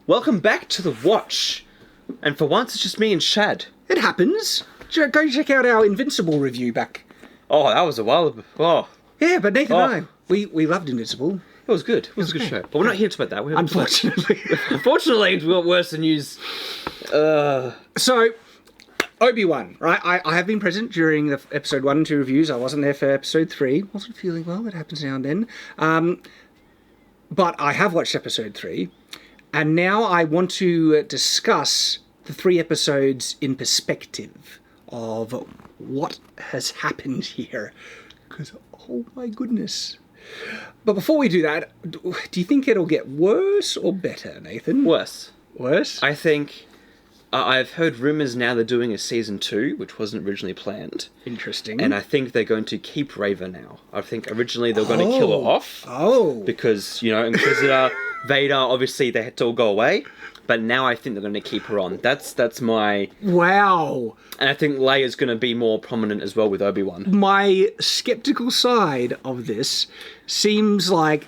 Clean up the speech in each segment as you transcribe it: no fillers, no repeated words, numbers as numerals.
Welcome back to The Watch. And for once, it's just me and Shad. It happens. Go check out our Invincible review back. Oh, that was a while ago. Oh. Yeah, but Nathan and I, we loved Invincible. It was good. It was a good show. But we're not here to talk about that. Unfortunately. Unfortunately, we got worse news. So, Obi-Wan, right? I have been present during the episode 1 and 2 reviews. I wasn't there for episode 3. Wasn't feeling well. It happens now and then. But I have watched episode 3. And now I want to discuss the 3 episodes in perspective of what has happened here. Because, oh my goodness. But before we do that, do you think it'll get worse or better, Nathan? Worse. Worse? I think... I've heard rumours now they're doing a season 2, which wasn't originally planned. Interesting. And I think they're going to keep Reva now. I think originally they were going to kill her off. Oh. Because, you know, Inquisitor, Vader, obviously they had to all go away. But now I think they're going to keep her on. That's my... Wow. And I think Leia's going to be more prominent as well with Obi-Wan. My skeptical side of this seems like...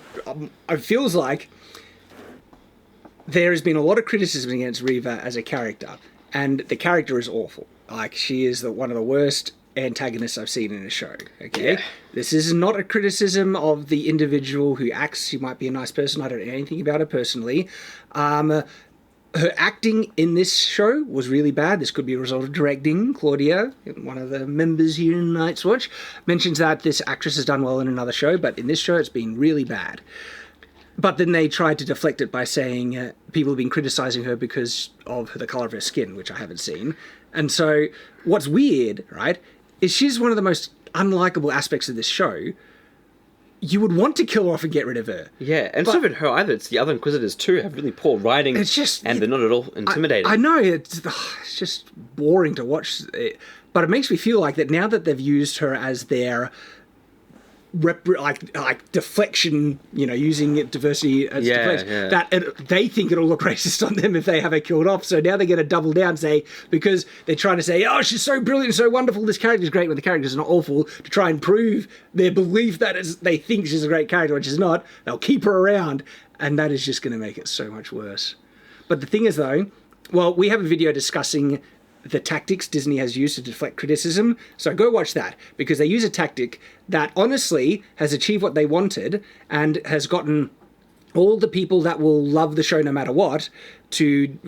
it feels like... there has been a lot of criticism against Reva as a character, and the character is awful. Like, she is one of the worst antagonists I've seen in a show, okay? Yeah. This is not a criticism of the individual who acts. She might be a nice person. I don't know anything about her personally. Her acting in this show was really bad. This could be a result of directing. Claudia, one of the members here in Night's Watch, mentions that this actress has done well in another show, but in this show it's been really bad. But then they tried to deflect it by saying people have been criticising her because of the colour of her skin, which I haven't seen. And so what's weird, right, is she's one of the most unlikable aspects of this show. You would want to kill her off and get rid of her. Yeah, and it's not even her either. It's the other Inquisitors too have really poor writing. It's just... and they're not at all intimidating. I know, it's just boring to watch. But it makes me feel like that now that they've used her as their... like deflection, you know, using diversity as deflection, that they think it'll look racist on them if they have her killed off. So now they're going to double down, say, because they're trying to say, oh, she's so brilliant, so wonderful, this character's great, when the character's not awful, to try and prove their belief that they think she's a great character, when she's not. They'll keep her around, and that is just going to make it so much worse. But the thing is, though, well, we have a video discussing the tactics Disney has used to deflect criticism, so go watch that, because they use a tactic that honestly has achieved what they wanted and has gotten all the people that will love the show no matter what to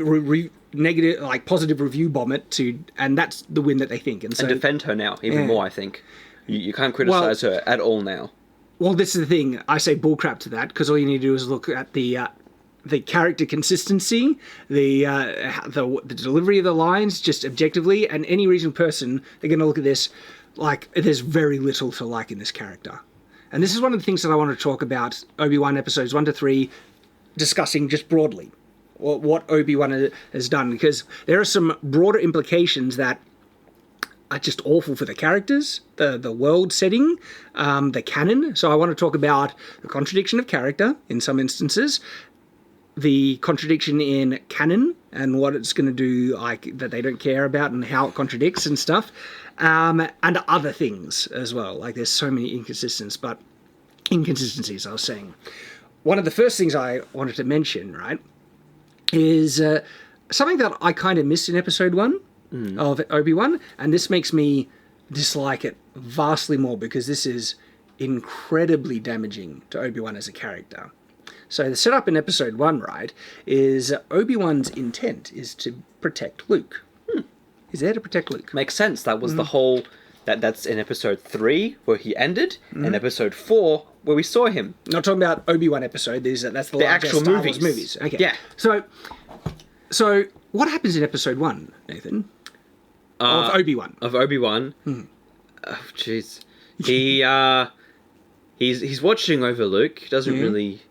negative, like positive review bomb it and that's the win that they think. And defend her now even more, I think. You can't criticize her at all now. Well, this is the thing. I say bullcrap to that, because all you need to do is look at the character consistency, the delivery of the lines, just objectively, and any reasonable person, they're going to look at this like there's very little to like in this character. And this is one of the things that I want to talk about Obi-Wan episodes 1 to 3, discussing just broadly what Obi-Wan has done, because there are some broader implications that are just awful for the characters, the world setting, the canon. So I want to talk about the contradiction of character in some instances, the contradiction in canon and what it's going to do, like that they don't care about and how it contradicts and stuff, and other things as well. Like there's so many inconsistencies, I was saying. One of the first things I wanted to mention, right, is something that I kind of missed in episode 1 of Obi-Wan, and this makes me dislike it vastly more because this is incredibly damaging to Obi-Wan as a character. So the setup in episode 1, right, is Obi-Wan's intent is to protect Luke. He's there to protect Luke. Makes sense. That was the whole... That's in episode 3, where he ended, and episode 4, where we saw him. Not talking about Obi-Wan episode, that's the actual Star Wars movies. Okay. Yeah. So what happens in episode 1, Nathan? Of Obi-Wan. Of Obi-Wan? Oh, jeez. He's watching over Luke. He doesn't really...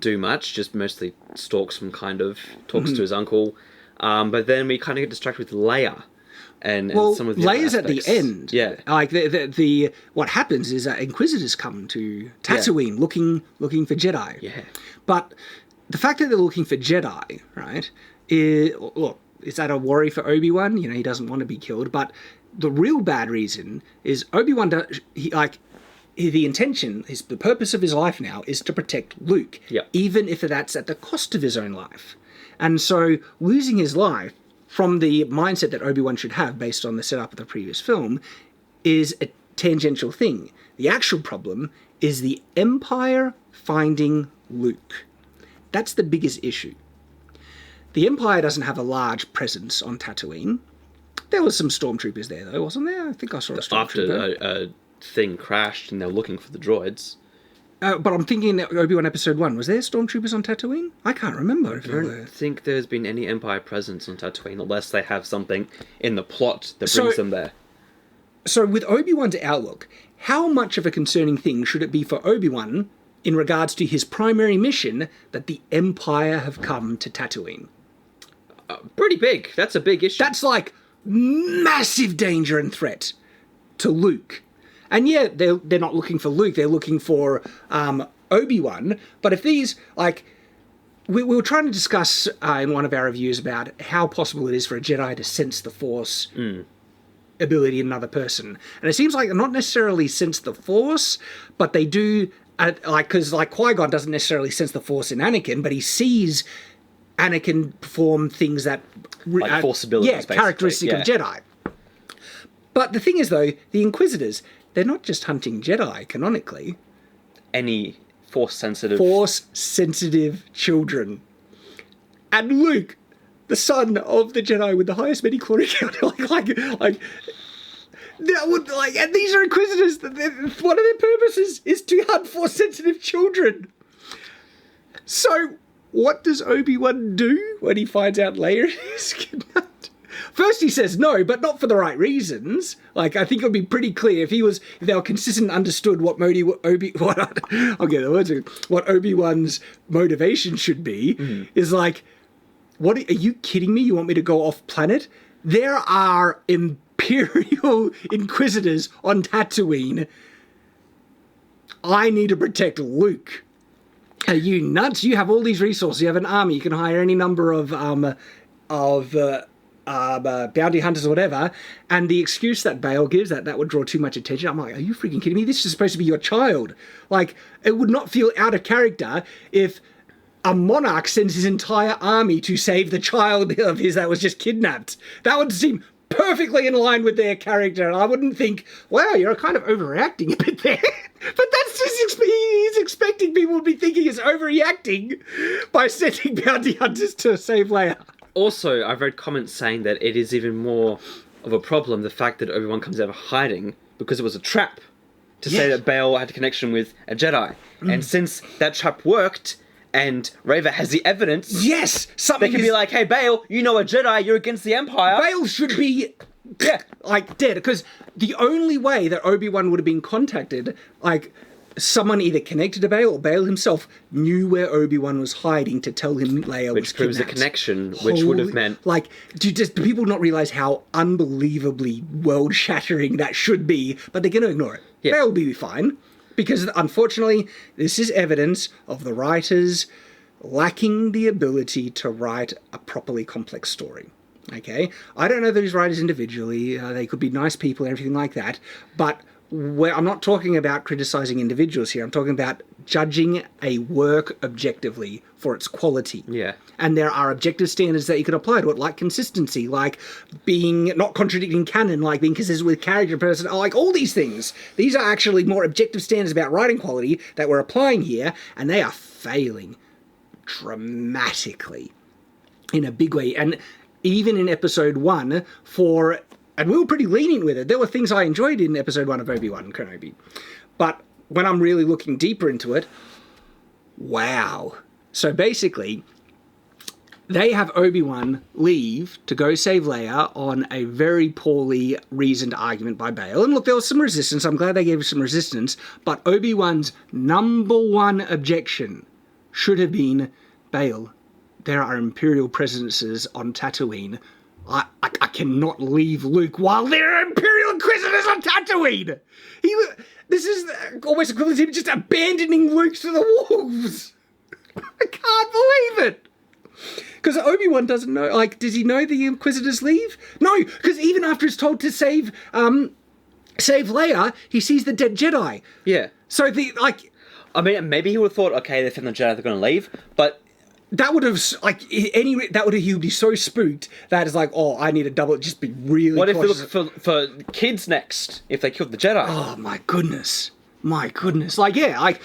do much, just mostly stalks him, kind of talks to his uncle, but then we kind of get distracted with Leia and some of the Leia's other aspects. At the end. Yeah, like the what happens is that Inquisitors come to Tatooine looking for Jedi. Yeah, but the fact that they're looking for Jedi, right? Is that a worry for Obi-Wan? You know, he doesn't want to be killed, but the real bad reason is Obi-Wan the intention, the purpose of his life now is to protect Luke, even if that's at the cost of his own life. And so losing his life, from the mindset that Obi-Wan should have based on the setup of the previous film, is a tangential thing. The actual problem is the Empire finding Luke. That's the biggest issue. The Empire doesn't have a large presence on Tatooine. There was some stormtroopers there, though, wasn't there? I think I saw a stormtrooper. After a thing crashed and they were looking for the droids. But I'm thinking Obi-Wan Episode 1, was there stormtroopers on Tatooine? I can't remember. I don't think there's been any Empire presence on Tatooine unless they have something in the plot that brings them there. So with Obi-Wan's outlook, how much of a concerning thing should it be for Obi-Wan in regards to his primary mission that the Empire have come to Tatooine? Pretty big. That's a big issue. That's like massive danger and threat to Luke. And yeah, they're not looking for Luke, they're looking for Obi-Wan. But if these, like, we were trying to discuss in one of our reviews about how possible it is for a Jedi to sense the Force ability in another person. And it seems like not necessarily sense the Force, but they do, because Qui-Gon doesn't necessarily sense the Force in Anakin, but he sees Anakin perform things that... like Force abilities, characteristic of Jedi. But the thing is, though, the Inquisitors, they're not just hunting Jedi, canonically. Any Force-sensitive children. And Luke, the son of the Jedi with the highest midi-chlorian count, and these are Inquisitors. One of their purposes is to hunt Force-sensitive children. So, what does Obi-Wan do when he finds out Leia is kidnapped? First he says no, but not for the right reasons. Like, I think it would be pretty clear if they were consistent and understood what Obi-Wan's motivation should be, is like, what, are you kidding me? You want me to go off planet? There are Imperial Inquisitors on Tatooine. I need to protect Luke. Are you nuts? You have all these resources. You have an army. You can hire any number of bounty hunters or whatever. And the excuse that Bale gives, that would draw too much attention. I'm like, are you freaking kidding me? This is supposed to be your child. Like, it would not feel out of character if a monarch sends his entire army to save the child of his that was just kidnapped. That would seem perfectly in line with their character. And I wouldn't think, wow, you're kind of overreacting a bit there. But that's just, he's expecting people to be thinking he's overreacting by sending bounty hunters to save Leia. Also, I've read comments saying that it is even more of a problem, the fact that Obi-Wan comes out of hiding, because it was a trap to say that Bale had a connection with a Jedi. And since that trap worked, and Reva has the evidence... Yes! They can be like, hey, Bale, you know a Jedi, you're against the Empire. Bale should be... dead. Because the only way that Obi-Wan would have been contacted, someone either connected to Bale or Bale himself knew where Obi-Wan was hiding to tell him Leia was kidnapped. Which proves a connection, which would have meant... do people not realise how unbelievably world-shattering that should be, but they're going to ignore it. Yeah. Bale will be fine. Because, unfortunately, this is evidence of the writers lacking the ability to write a properly complex story. Okay? I don't know these writers individually. They could be nice people and everything like that. But I'm not talking about criticising individuals here. I'm talking about judging a work objectively for its quality. Yeah. And there are objective standards that you could apply to it, like consistency, like not contradicting canon, like being consistent with character, person, like all these things. These are actually more objective standards about writing quality that we're applying here, and they are failing dramatically in a big way. And even in episode 1, and we were pretty lenient with it. There were things I enjoyed in episode 1 of Obi-Wan Kenobi. But when I'm really looking deeper into it, wow. So basically, they have Obi-Wan leave to go save Leia on a very poorly reasoned argument by Bale. And look, there was some resistance. I'm glad they gave some resistance. But Obi-Wan's number one objection should have been, Bale, there are Imperial presences on Tatooine. I cannot leave Luke while there are Imperial Inquisitors on Tatooine! This is almost equivalent to him just abandoning Luke to the wolves! I can't believe it! Because Obi-Wan doesn't know, does he know the Inquisitors leave? No, because even after he's told to save Leia, he sees the dead Jedi. Yeah. So I mean, maybe he would have thought, okay, they found the Jedi, they're going to leave, but that would have he would be so spooked that it's like, oh, I need to double. Just be really. What if we cautious. look for kids next? If they killed the Jedi? Oh my goodness. Like, yeah, like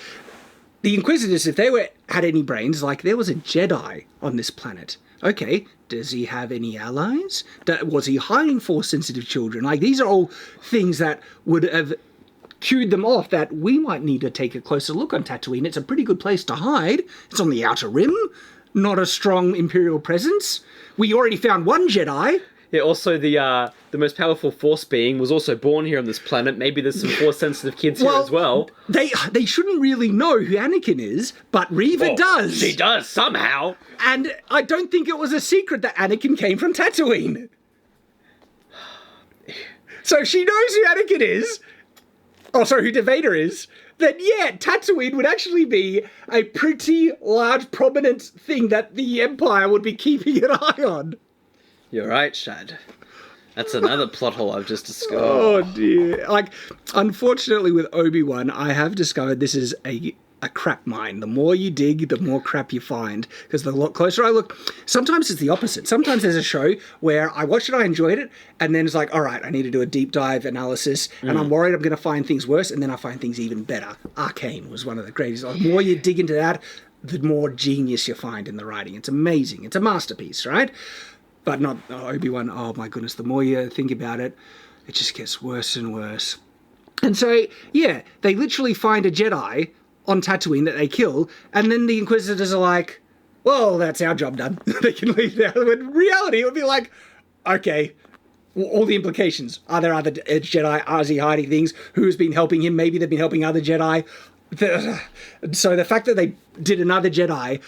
the Inquisitors, if they had any brains, like there was a Jedi on this planet. Okay, does he have any allies? Was he hiding Force-sensitive children? Like, these are all things that would have cued them off that we might need to take a closer look on Tatooine. It's a pretty good place to hide. It's on the Outer Rim, not a strong Imperial presence. We already found one Jedi. Yeah, also the most powerful Force being was also born here on this planet. Maybe there's some Force-sensitive kids here as well. They shouldn't really know who Anakin is, but Reva does. She does, somehow. And I don't think it was a secret that Anakin came from Tatooine. So if she knows who Anakin is, who Vader is, then yeah, Tatooine would actually be a pretty large, prominent thing that the Empire would be keeping an eye on. You're right, Shad. That's another plot hole I've just discovered. Oh dear. Like, unfortunately with Obi-Wan, I have discovered this is a crap mine. The more you dig, the more crap you find. Because the closer I look, sometimes it's the opposite. Sometimes there's a show where I watched it, I enjoyed it, and then it's like, all right, I need to do a deep dive analysis, and I'm worried I'm going to find things worse, and then I find things even better. Arcane was one of the greatest. The more you dig into that, the more genius you find in the writing. It's amazing. It's a masterpiece, right? But not Obi-Wan. Oh my goodness, the more you think about it, it just gets worse and worse. And so, yeah, they literally find a Jedi on Tatooine that they kill, and then the Inquisitors are like, well, that's our job done. They can leave now. When in reality, it would be like, okay, all the implications. Are there other Jedi? Is he hiding things? Who's been helping him? Maybe they've been helping other Jedi. So the fact that they did another Jedi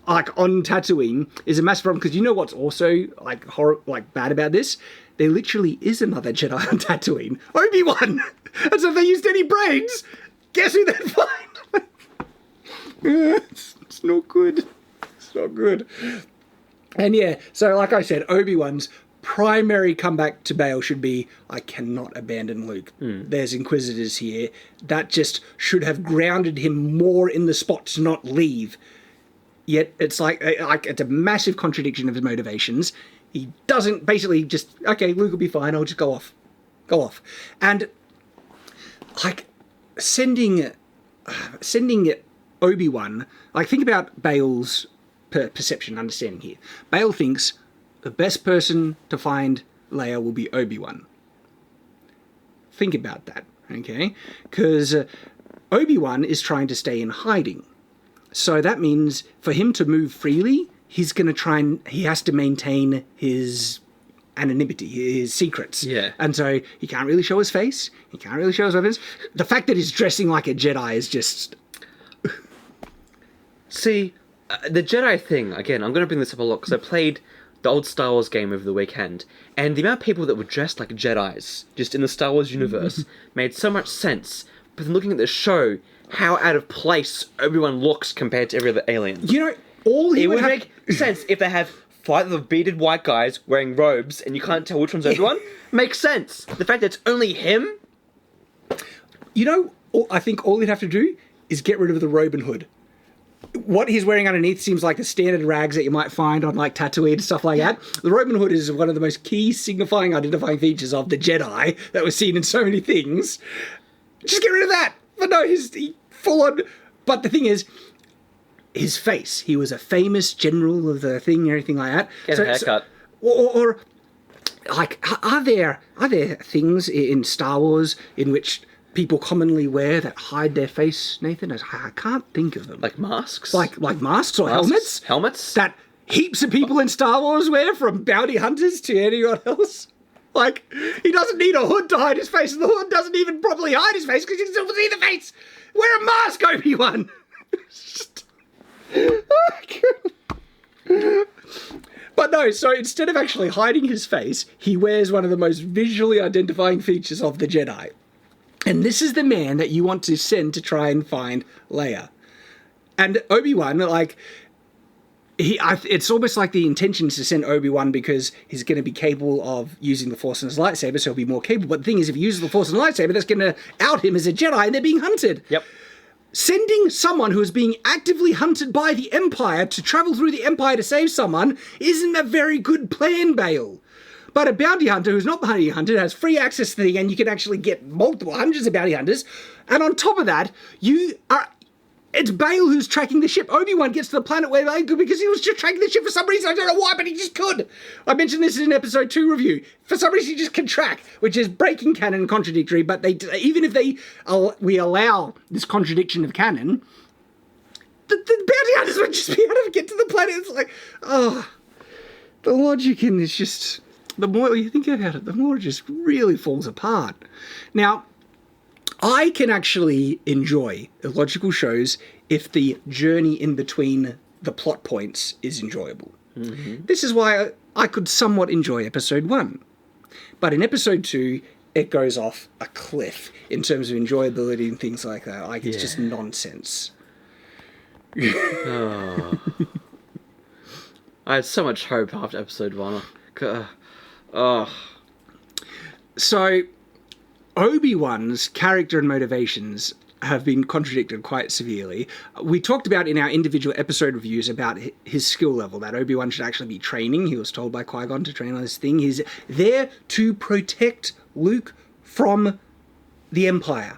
like on Tatooine is a massive problem, because you know what's also like bad about this? There literally is another Jedi on Tatooine, Obi-Wan. And so if they used any brains, guess who they'd find? It's not good. It's not good. And yeah, so like I said, Obi-Wan's primary comeback to Bail should be, I cannot abandon Luke. There's Inquisitors here. That just should have grounded him more in the spot to not leave. Yet it's like it's a massive contradiction of his motivations. He doesn't basically just, okay, Luke will be fine, I'll just go off. And like sending Obi-Wan, like think about Bail's perception, understanding here. Bail thinks the best person to find Leia will be Obi-Wan. Think about that, okay? Because Obi-Wan is trying to stay in hiding. So that means for him to move freely, he's going to he has to maintain his anonymity, his secrets. Yeah. And so he can't really show his face. He can't really show his weapons. The fact that he's dressing like a Jedi is just... See, the Jedi thing, again, I'm going to bring this up a lot because I played the old Star Wars game over the weekend, and the amount of people that were dressed like Jedis, just in the Star Wars universe, made so much sense. But then looking at the show, how out of place Obi-Wan looks compared to every other alien. You know, it would make sense if they have 5 of bearded white guys wearing robes and you can't tell which one's Obi-Wan. Makes sense. The fact that it's only him. You know, I think all you'd have to do is get rid of the robe and hood. What he's wearing underneath seems like the standard rags that you might find on like Tatooine and stuff like that. The robe and hood is one of the most key identifying features of the Jedi that was seen in so many things. Just get rid of that. But no, he full on. But the thing is, his face. He was a famous general of the thing and everything like that. Get a haircut. Or like, are there things in Star Wars in which people commonly wear that hide their face, Nathan? I can't think of them. Like masks? Like masks or helmets? Helmets? That heaps of people in Star Wars wear, from bounty hunters to anyone else. Like, he doesn't need a hood to hide his face, and the hood doesn't even properly hide his face because you can still see the face. Wear a mask, Obi-Wan. But no, so instead of actually hiding his face, he wears one of the most visually identifying features of the Jedi. And this is the man that you want to send to try and find Leia. And Obi-Wan, like... it's almost like the intention is to send Obi-Wan because he's going to be capable of using the Force and his lightsaber, so he'll be more capable. But the thing is, if he uses the Force and lightsaber, that's going to out him as a Jedi, and they're being hunted. Yep. sending someone who is being actively hunted by the Empire to travel through the Empire to save someone isn't a very good plan, Bale. But a bounty hunter who's not bounty hunter has free access to the thing, and you can actually get multiple hundreds of bounty hunters. And on top of that, it's Bale who's tracking the ship. Obi-Wan gets to the planet where they go because he was just tracking the ship for some reason. I don't know why, but he just could. I mentioned this in episode 2 review. For some reason, he just can track, which is breaking canon and contradictory. But even if we allow this contradiction of canon, the bounty hunters would just be able to get to the planet. It's like, the logic in this just... The more you think about it, the more it just really falls apart. Now, I can actually enjoy illogical shows if the journey in between the plot points is enjoyable. Mm-hmm. This is why I could somewhat enjoy episode 1. But in episode 2, it goes off a cliff in terms of enjoyability and things like that. Like, it's just nonsense. Oh. I had so much hope after episode 1. So, Obi-Wan's character and motivations have been contradicted quite severely. We talked about in our individual episode reviews about his skill level, that Obi-Wan should actually be training. He was told by Qui-Gon to train on this thing. He's there to protect Luke from the Empire.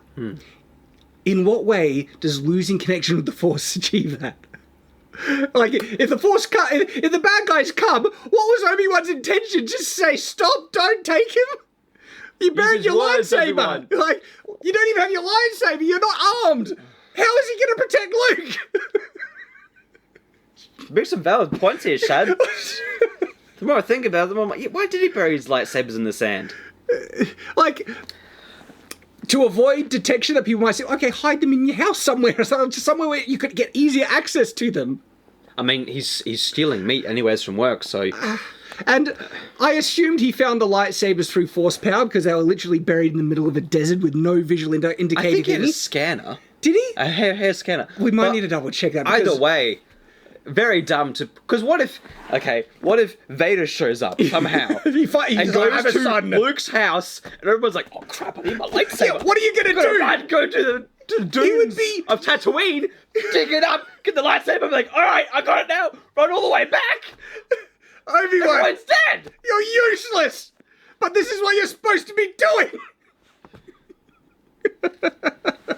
In what way does losing connection with the Force achieve that? Like, if the bad guys come, what was Obi-Wan's intention? Just say, stop, don't take him? You buried your lightsaber. Like, you don't even have your lightsaber. You're not armed. How is he going to protect Luke? Make some valid points here, Shad. The more I think about it, the more I'm like, why did he bury his lightsabers in the sand? Like, to avoid detection that people might say, okay, hide them in your house somewhere, or somewhere where you could get easier access to them. I mean, he's stealing meat anyways from work, so... And I assumed he found the lightsabers through force power because they were literally buried in the middle of a desert with no visual indicator. I think he had a scanner. Did he? A hair scanner. We might need to double check that. Either way, very dumb to... Because what if Vader shows up somehow and goes to Luke's house and everyone's like, oh crap, I need my lightsaber. Yeah, what are you going to do? Go to the dunes of Tatooine, dig it up, get the lightsaber, and be like, alright, I got it now, run all the way back. Obi-Wan, everyone's dead. You're useless. But this is what you're supposed to be doing.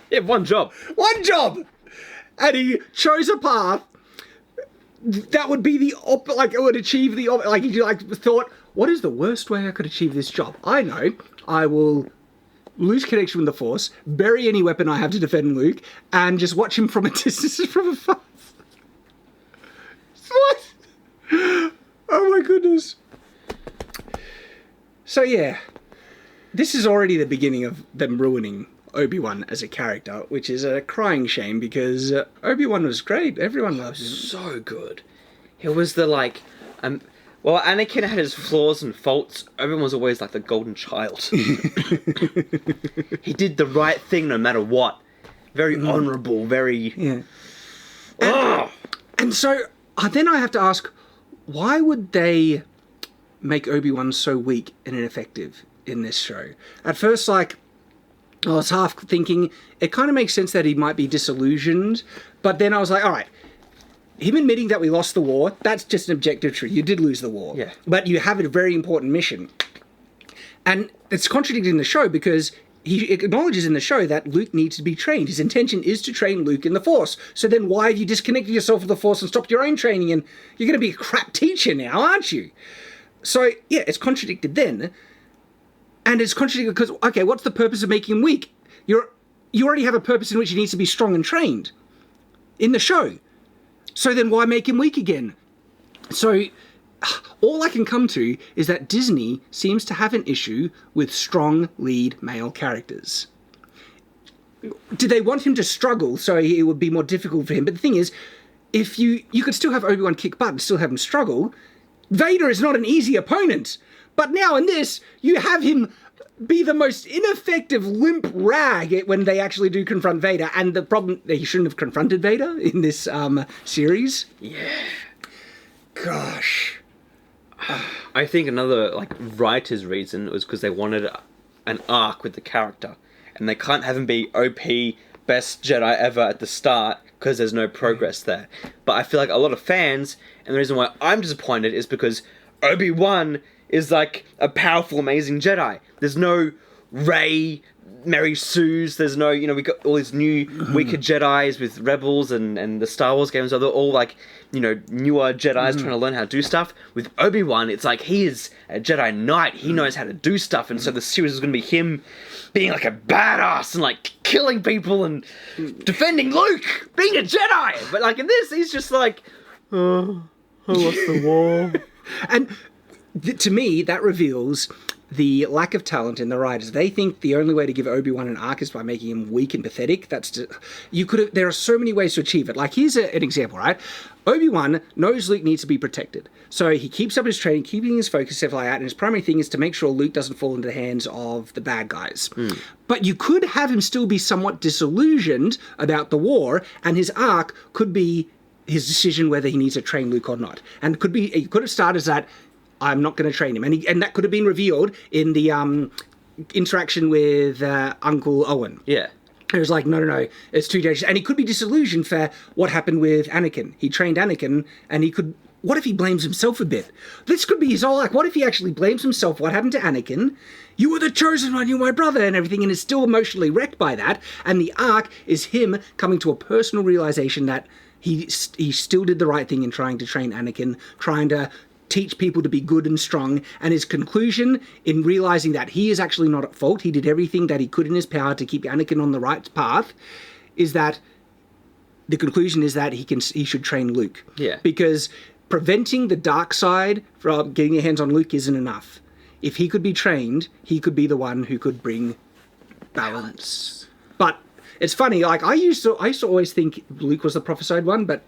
Yeah, one job. One job. And he chose a path that would be it would achieve the he thought, what is the worst way I could achieve this job? I know. I will lose connection with the Force, bury any weapon I have to defend Luke, and just watch him from a distance from afar. What? Oh my goodness. So yeah, this is already the beginning of them ruining Obi-Wan as a character, which is a crying shame because Obi-Wan was great. Everyone loved him. So good. He was the well, Anakin had his flaws and faults. Obi-Wan was always like the golden child. He did the right thing no matter what. Very honourable, very... Yeah. And so then I have to ask, why would they make Obi-Wan so weak and ineffective in this show? At first, I was half thinking, it kind of makes sense that he might be disillusioned, but then I was like, all right, him admitting that we lost the war, that's just an objective truth. You did lose the war. Yeah. But you have a very important mission. And it's contradicted in the show because he acknowledges in the show that Luke needs to be trained. His intention is to train Luke in the Force. So then why have you disconnected yourself from the Force and stopped your own training? And you're going to be a crap teacher now, aren't you? So, yeah, it's contradicted then. And it's contradicted because, okay, what's the purpose of making him weak? You already have a purpose in which he needs to be strong and trained in the show. So then why make him weak again? So all I can come to is that Disney seems to have an issue with strong lead male characters. Did they want him to struggle so it would be more difficult for him? But the thing is, if you could still have Obi-Wan kick butt and still have him struggle. Vader is not an easy opponent. But now in this, you have him be the most ineffective limp rag when they actually do confront Vader. And the problem, he shouldn't have confronted Vader in this series. Yeah. Gosh. I think another writer's reason was because they wanted an arc with the character. And they can't have him be OP, best Jedi ever at the start because there's no progress there. But I feel like a lot of fans, and the reason why I'm disappointed is because Obi-Wan is like a powerful, amazing Jedi. There's no Rey, Mary Sue's, there's no, we got all these new weaker Jedis with Rebels and the Star Wars games, they're all like, newer Jedis trying to learn how to do stuff. With Obi-Wan, it's like he is a Jedi Knight, he knows how to do stuff, and so the series is going to be him being like a badass and like killing people and defending Luke, being a Jedi. But like in this, he's just like, I lost the war. And to me, that reveals the lack of talent in the writers. They think the only way to give Obi-Wan an arc is by making him weak and pathetic. There are so many ways to achieve it. Like, here's an example, right? Obi-Wan knows Luke needs to be protected. So he keeps up his training, keeping his focus, stuff like that, and his primary thing is to make sure Luke doesn't fall into the hands of the bad guys. But you could have him still be somewhat disillusioned about the war, and his arc could be his decision whether he needs to train Luke or not. And it could have started as that, I'm not going to train him. And that could have been revealed in the interaction with Uncle Owen. Yeah. It was like, no, it's too dangerous. And he could be disillusioned for what happened with Anakin. He trained Anakin, and what if he blames himself a bit? This could be his whole what if he actually blames himself? What happened to Anakin? You were the chosen one, you were my brother, and everything, and is still emotionally wrecked by that. And the arc is him coming to a personal realization that he still did the right thing in trying to train Anakin, trying to teach people to be good and strong, and his conclusion in realizing that he is actually not at fault, he did everything that he could in his power to keep Anakin on the right path, is that the conclusion is that he should train Luke. Yeah. Because preventing the dark side from getting their hands on Luke isn't enough. If he could be trained, he could be the one who could bring balance. But it's funny, like I used to always think Luke was the prophesied one, but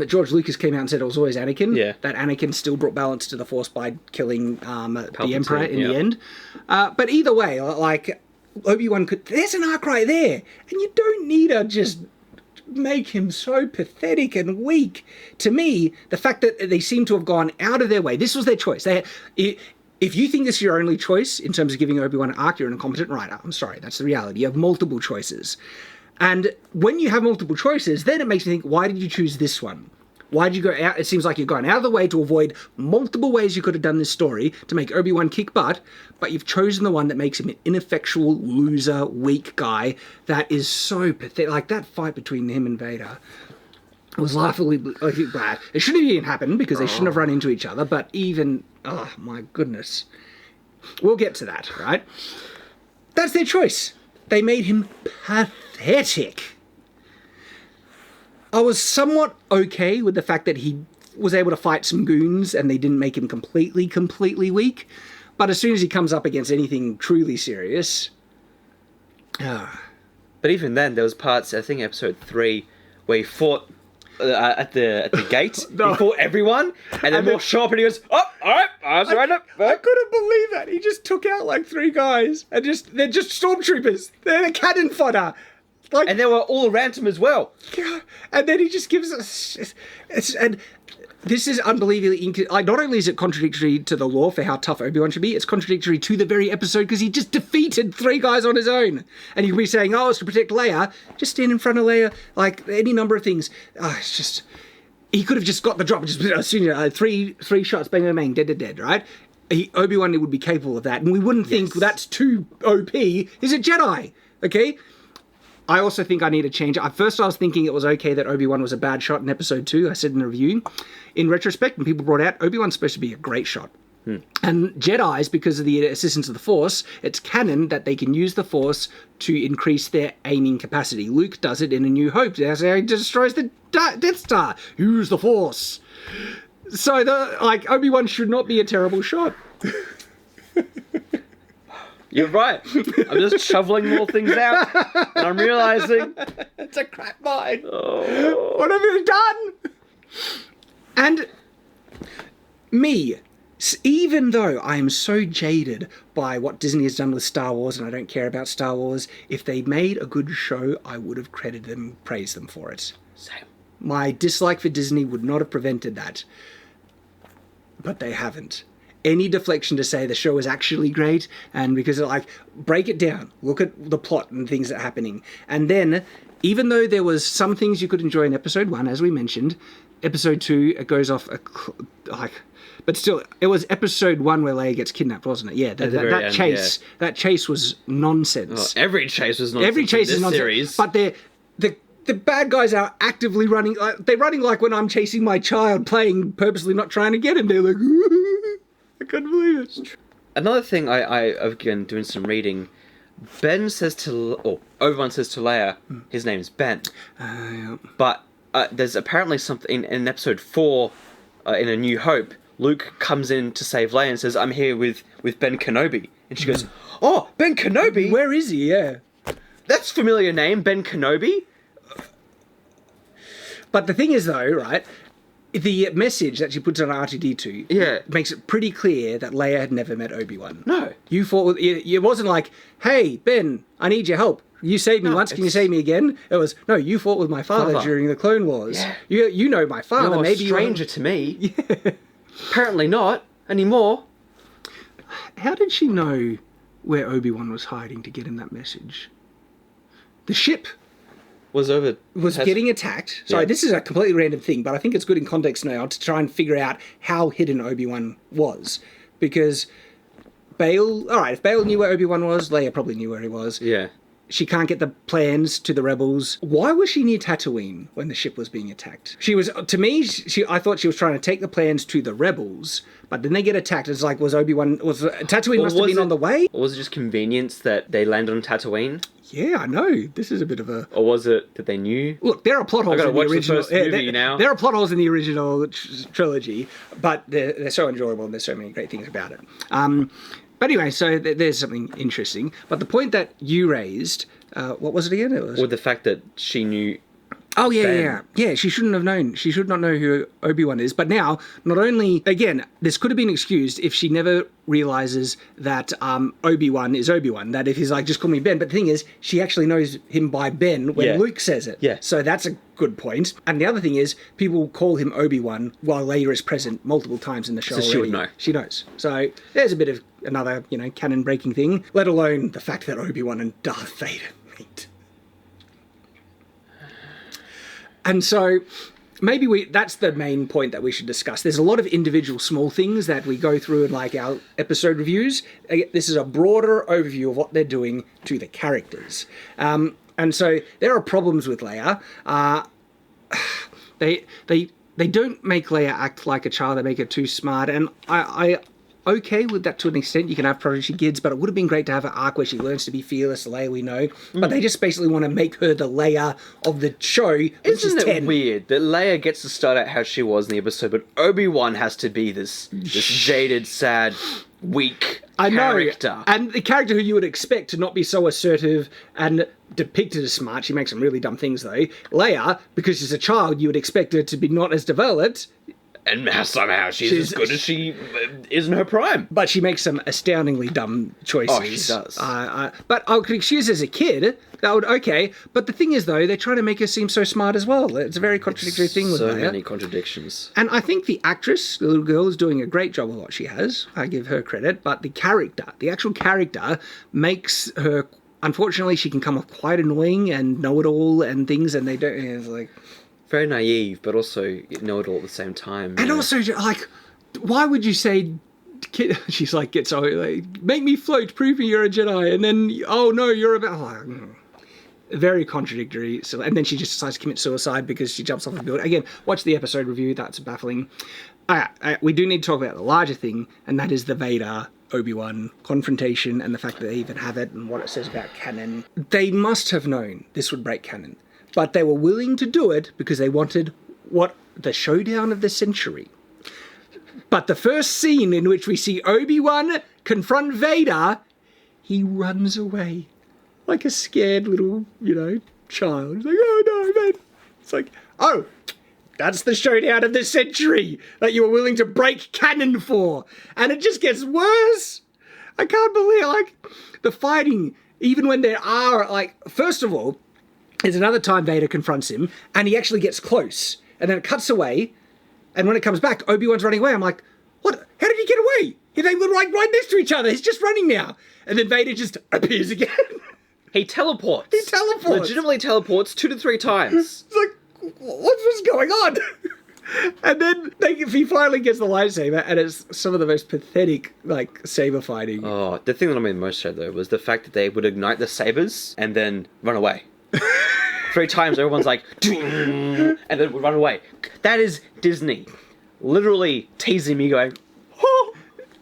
George Lucas came out and said it was always Anakin. Yeah. That Anakin still brought balance to the Force by killing the Emperor in yeah. the end. But either way, like Obi-Wan there's an arc right there, and you don't need to just make him so pathetic and weak. To me, the fact that they seem to have gone out of their way, this was their choice. If you think this is your only choice in terms of giving Obi-Wan an arc, you're an incompetent writer. I'm sorry, that's the reality. You have multiple choices. And when you have multiple choices, then it makes me think, why did you choose this one? Why did you go out? It seems like you've gone out of the way to avoid multiple ways you could have done this story to make Obi-Wan kick butt, but you've chosen the one that makes him an ineffectual, loser, weak guy that is so pathetic. Like, that fight between him and Vader was laughably bad. It shouldn't have even happened because they shouldn't have run into each other, but even, oh my goodness. We'll get to that, right? That's their choice. They made him pathetic. I was somewhat okay with the fact that he was able to fight some goons and they didn't make him completely weak. But as soon as he comes up against anything truly serious... But even then, there was parts, I think episode 3, where he fought at the gate. No. He fought everyone, and then more show up and he goes, oh, alright, I was right up. I couldn't believe that. He just took out like 3 guys and they're just stormtroopers. They're cannon fodder. Like, and they were all around him as well. And then he just gives us... And this is unbelievably... not only is it contradictory to the lore for how tough Obi-Wan should be, it's contradictory to the very episode because he just defeated 3 guys on his own. And you can be saying, oh, it's to protect Leia. Just stand in front of Leia. Like, any number of things. It's just... He could have just got the drop. Just as soon as 3 shots, bang, bang, bang, dead, right? Obi-Wan would be capable of that. And we wouldn't think that's too OP. He's a Jedi, okay? I also think I need to change it. At first I was thinking it was okay that Obi-Wan was a bad shot in episode 2. I said in the review. In retrospect, when people brought out, Obi-Wan's supposed to be a great shot. And Jedis, because of the assistance of the Force, it's canon that they can use the Force to increase their aiming capacity. Luke does it in A New Hope. That's how he destroys the Death Star. Use the Force. So, Obi-Wan should not be a terrible shot. You're right. I'm just shoveling more things out, and I'm realizing it's a crap mine. Oh. What have you done? And me, even though I am so jaded by what Disney has done with Star Wars, and I don't care about Star Wars, if they made a good show, I would have credited them, praised them for it. Same. My dislike for Disney would not have prevented that. But they haven't. any deflection to say the show is actually great, and because like break it down, look at the plot and things that are happening, and then even though there was some things you could enjoy in episode 1, as we mentioned, episode 2 it goes off but still, it was episode 1 where Leia gets kidnapped, wasn't it? Yeah, that chase. Yeah. That chase was nonsense. Oh, every chase was nonsense. Every chase in is this nonsense. Series. But the bad guys are actively running. They're running like when I'm chasing my child, playing purposely, not trying to get him. They're like, I can't believe it. Another thing, again doing some reading. Obi-Wan says to Leia, his name's Ben. But there's apparently something in episode 4, in A New Hope. Luke comes in to save Leia and says, I'm here with Ben Kenobi. And she goes, oh, Ben Kenobi? Where is he? Yeah. That's a familiar name, Ben Kenobi. But the thing is, though, right, the message that she puts on R2-D2 makes it pretty clear that Leia had never met Obi-Wan. No. You fought with... It wasn't like, hey, Ben, I need your help. You saved me once, can you save me again? It was, no, you fought with my father during the Clone Wars. Yeah. You know my father. You're maybe a stranger to me. Yeah. Apparently not anymore. How did she know where Obi-Wan was hiding to get him that message? The ship was getting attacked. Sorry, this is a completely random thing, but I think it's good in context now to try and figure out how hidden Obi-Wan was. Because if Bail knew where Obi-Wan was, Leia probably knew where he was. Yeah. She can't get the plans to the rebels. Why was she near Tatooine when the ship was being attacked? She was, to me, I thought she was trying to take the plans to the rebels, but then they get attacked. It's like, Tatooine must have been on the way? Or was it just convenience that they landed on Tatooine? Yeah, I know. This is a bit of a... Or was it that they knew? Look, there are plot holes in the original... The first movie now. There are plot holes in the original trilogy, but they're so enjoyable and there's so many great things about it. But anyway, so there's something interesting. But the point that you raised, what was it again? Or the fact that she knew... Oh, yeah. She shouldn't have known. She should not know who Obi-Wan is. But now, not only... Again, this could have been excused if she never realizes that Obi-Wan is Obi-Wan. That if he's like, just call me Ben. But the thing is, she actually knows him by Ben when Luke says it. Yeah. So that's a good point. And the other thing is, people call him Obi-Wan while Leia is present multiple times in the show. So she would know. She knows. So there's a bit of another, canon-breaking thing. Let alone the fact that Obi-Wan and Darth Vader meet. And so maybe that's the main point that we should discuss. There's a lot of individual small things that we go through in like our episode reviews. This is a broader overview of what they're doing to the characters. And so there are problems with Leia. They don't make Leia act like a child. They make her too smart. And I okay with that to an extent. You can have prodigy kids, but it would have been great to have an arc where she learns to be fearless, the Leia we know. But they just basically want to make her the Leia of the show, which is 10. Isn't it weird that Leia gets to start out how she was in the episode, but Obi-Wan has to be this jaded, sad, weak character? And the character who you would expect to not be so assertive and depicted as smart. She makes some really dumb things, though. Leia, because she's a child, you would expect her to be not as developed. And somehow she's as good as she is in her prime. But she makes some astoundingly dumb choices. Oh, she does. But I could excuse as a kid. That would, okay. But the thing is, though, they're trying to make her seem so smart as well. It's a very contradictory thing with Leia. So many contradictions. And I think the actress, the little girl, is doing a great job of what she has. I give her credit. But the character, the actual character, makes her... Unfortunately, she can come off quite annoying and know-it-all and things, and they don't... It's like... Very naive, but also know it all at the same time. And also, like, why would you say... She's like, gets so like, make me float, prove me you're a Jedi, and then, oh no, you're a... Very contradictory. So, and then she just decides to commit suicide because she jumps off a building. Again, watch the episode review. That's baffling. We do need to talk about the larger thing, and that is the Vader-Obi-Wan confrontation and the fact that they even have it and what it says about canon. They must have known this would break canon. But they were willing to do it because they wanted the showdown of the century. But the first scene in which we see Obi-Wan confront Vader, he runs away like a scared little, child. He's like, oh no, man. It's like, oh, that's the showdown of the century that you were willing to break canon for. And it just gets worse. I can't believe, the fighting, even when there are, first of all, there's another time Vader confronts him, and he actually gets close. And then it cuts away, and when it comes back, Obi-Wan's running away. I'm like, what? How did he get away? They were right next to each other. He's just running now. And then Vader just appears again. He teleports. Legitimately teleports 2 to 3 times. It's like, what's going on? And then he finally gets the lightsaber, and it's some of the most pathetic, like, saber fighting. Oh, the thing that I made most sad, though, was the fact that they would ignite the sabers and then run away. 3 times, everyone's like, and then would run away. That is Disney literally teasing me, going, oh,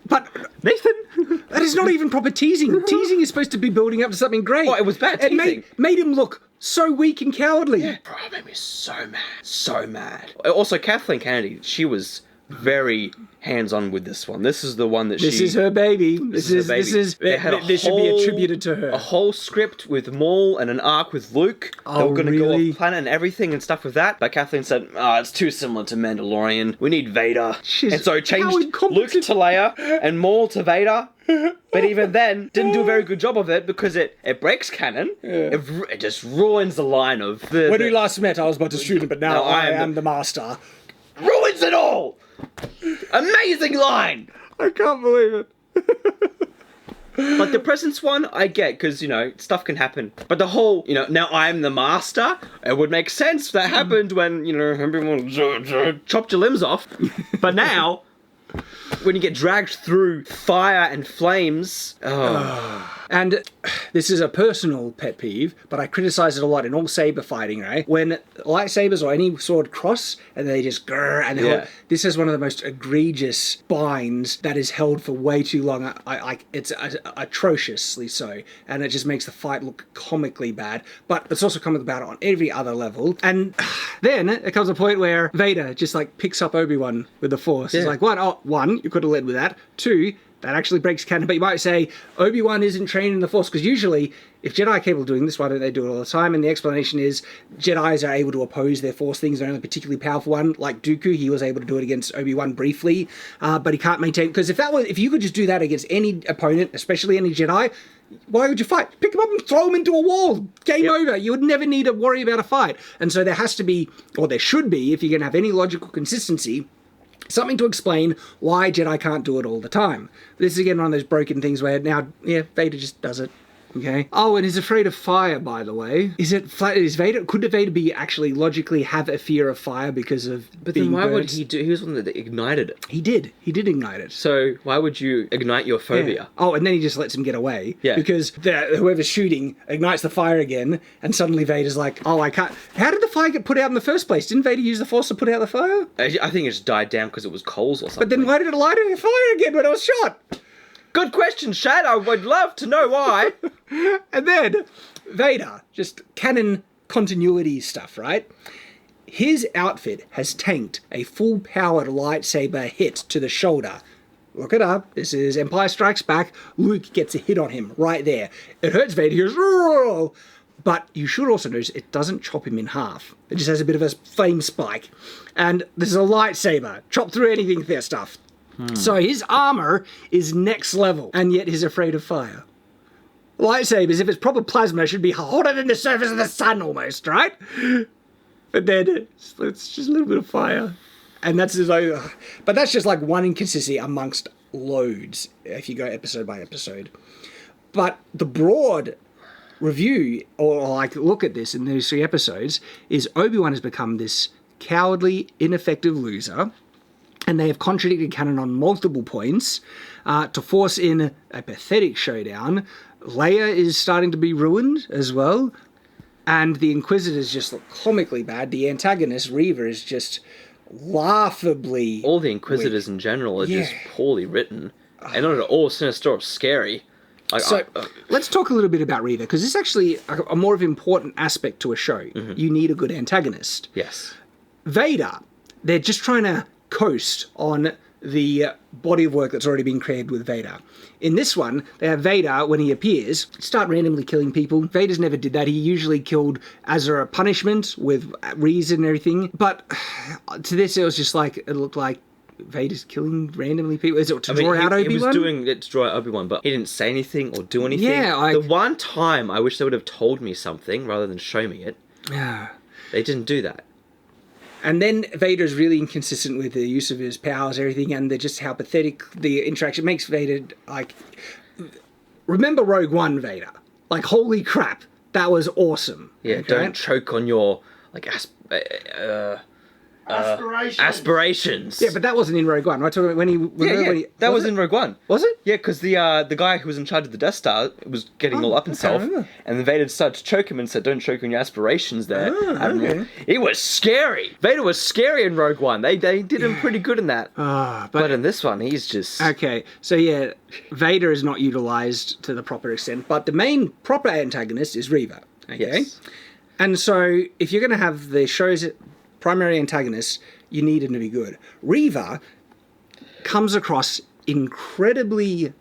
but Nathan, that is not even proper teasing. Teasing is supposed to be building up to something great. Oh, it was bad teasing. It made him look so weak and cowardly. Yeah, bro, it made me so mad. Also, Kathleen Kennedy, she was very hands-on with this one. This is the one that This is her baby. This should be attributed to her. A whole script with Maul and an arc with Luke. Oh, they were going to go really? off planet and everything and stuff with that. But Kathleen said, it's too similar to Mandalorian. We need Vader. And so changed Luke to Leia and Maul to Vader. But even then, didn't do a very good job of it because it breaks canon. Yeah. It just ruins the line of... When we last met, I was about to shoot him, but now I am the master. Ruins it all! Amazing line! I can't believe it. Like the presence one, I get, because, stuff can happen. But the whole, now I'm the master, it would make sense that happened when, everyone chopped your limbs off. But now, when you get dragged through fire and flames... And this is a personal pet peeve, but I criticize it a lot in all saber fighting, right? When lightsabers or any sword cross and they just grrr, and this is one of the most egregious binds that is held for way too long. It's atrociously so, and it just makes the fight look comically bad. But it's also comically bad on every other level. And then it comes a point where Vader just like picks up Obi-Wan with the Force. It's like, one, you could have led with that. 2, that actually breaks canon, but you might say Obi-Wan isn't trained in the Force, because usually, if Jedi are capable of doing this, why don't they do it all the time? And the explanation is Jedis are able to oppose their Force things. They're only a particularly powerful one, like Dooku. He was able to do it against Obi-Wan briefly, but he can't maintain. Because if you could just do that against any opponent, especially any Jedi, why would you fight? Pick him up and throw him into a wall. Game over. You would never need to worry about a fight. And so there has to be, or there should be, if you're going to have any logical consistency, something to explain why Jedi can't do it all the time. This is again one of those broken things where now, Vader just does it. Okay. Oh, and he's afraid of fire, by the way. Could Vader be actually logically have a fear of fire because of But being then why burnt? would he do... He was the one that ignited it. He did ignite it. So why would you ignite your phobia? Yeah. Oh, and then he just lets him get away. Yeah. Because whoever's shooting ignites the fire again, and suddenly Vader's like, oh, I can't... How did the fire get put out in the first place? Didn't Vader use the Force to put out the fire? I think it just died down because it was coals or something. But then why did it light on fire again when it was shot? Good question, Shad. I would love to know why. And then Vader, just canon continuity stuff, right? His outfit has tanked a full-powered lightsaber hit to the shoulder. Look it up. This is Empire Strikes Back. Luke gets a hit on him right there. It hurts Vader. He goes, "Roar!" But you should also notice it doesn't chop him in half. It just has a bit of a flame spike. And this is a lightsaber. Chop through anything with their stuff. So his armor is next level, and yet he's afraid of fire. Lightsabers, if it's proper plasma, should be hotter than the surface of the sun almost, right? But then it's just a little bit of fire. And that's his own... But that's just like one inconsistency amongst loads, if you go episode by episode. But the broad review, or like look at this in those 3 episodes, is Obi-Wan has become this cowardly, ineffective loser, and they have contradicted canon on multiple points to force in a pathetic showdown. Leia is starting to be ruined as well, and the Inquisitors just look comically bad. The antagonist, Reva, is just laughably... All the Inquisitors in general are just poorly written, and not at all sinister or scary. Let's talk a little bit about Reva, because this is actually a more of an important aspect to a show. Mm-hmm. You need a good antagonist. Yes. Vader, they're just trying to coast on the body of work that's already been created with Vader. In this one, they have Vader, when he appears, start randomly killing people. Vader's never did that. He usually killed as a punishment with reason and everything. But to this, it was just like, it looked like Vader's killing randomly people. Is it to draw out Obi-Wan? He was doing it to draw out Obi-Wan, but he didn't say anything or do anything. Yeah, the one time I wish they would have told me something rather than show me it. Yeah. They didn't do that. And then Vader's really inconsistent with the use of his powers, everything, and just how pathetic the interaction makes Vader, like... Remember Rogue One, Vader? Like, holy crap, that was awesome. Yeah, okay? Don't choke on your, like, aspirations. Yeah, but that wasn't in Rogue One, right? So when he... That was in Rogue One. Was it? Yeah, because the guy who was in charge of the Death Star was getting all up himself, and then Vader started to choke him and said, "Don't choke on your aspirations." There, okay. It was scary. Vader was scary in Rogue One. They did him pretty good in that. But in this one, he's just okay. So yeah, Vader is not utilized to the proper extent, but the main proper antagonist is Reva. Okay, yes. And so if you're going to have the show's primary antagonist, you need him to be good. Reva comes across incredibly